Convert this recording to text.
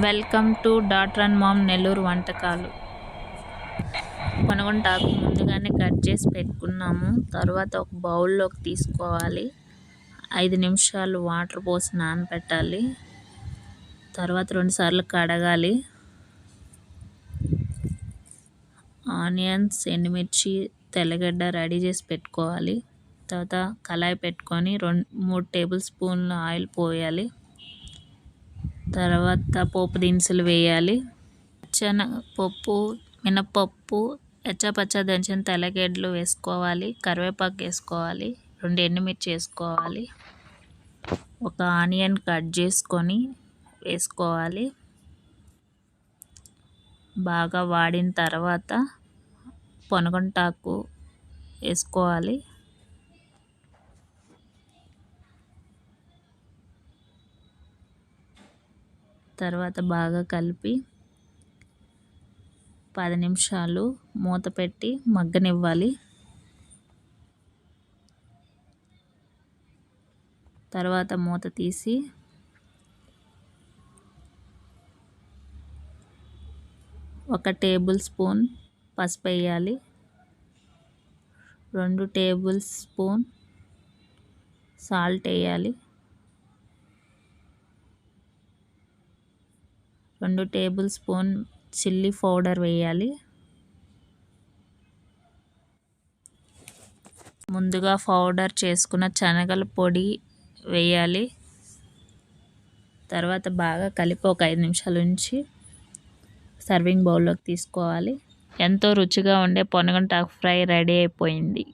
Welcome to daughter and mom Nellore వంటకాలు. పొనగంటాకు ముందుగానే cut చేసి పెట్టుకున్నాము. తర్వాత ఒక బౌల్లోకి తీసుకోవాలి. 5 నిమిషాలు వాటర్ పోసి నానబెట్టాలి. తర్వాత 2 సార్లు కడగాలి. ఆనియన్స్, ఎండుమిర్చి, తెల్లగడ్డ రెడీ చేసి పెట్టుకోవాలి. తర్వాత కళాయి పెట్టుకొని 3 టేబుల్ స్పూన్ల ఆయిల్ పోయాలి. తర్వాత పోపు దినుసులు వేయాలి. శనగపప్పు, మినపప్పు, ఎచ్చపచ్చ దంచిన తెల్లగడ్డలు వేసుకోవాలి. కరివేపాకు వేసుకోవాలి. 2 ఎండుమిర్చి వేసుకోవాలి. ఒక ఆనియన్ కట్ చేసుకొని వేసుకోవాలి. బాగా వాడిన తర్వాత పొనగంటాకు వేసుకోవాలి. తర్వాత బాగా కలిపి 10 నిమిషాలు మూత పెట్టి మగ్గనివ్వాలి. తర్వాత మూత తీసి ఒక టేబుల్ స్పూన్ పసుపు వేయాలి. 2 టేబుల్ స్పూన్ సాల్ట్ వేయాలి. 2 టేబుల్ స్పూన్ చిల్లీ పౌడర్ వేయాలి. ముందుగా పౌడర్ చేసుకున్న శనగల పొడి వేయాలి. తర్వాత బాగా కలిపి ఒక 5 నిమిషాలు ఉంచి సర్వింగ్ బౌల్లోకి తీసుకోవాలి. ఎంతో రుచిగా ఉండే పొనగంటాకు ఫ్రై రెడీ అయిపోయింది.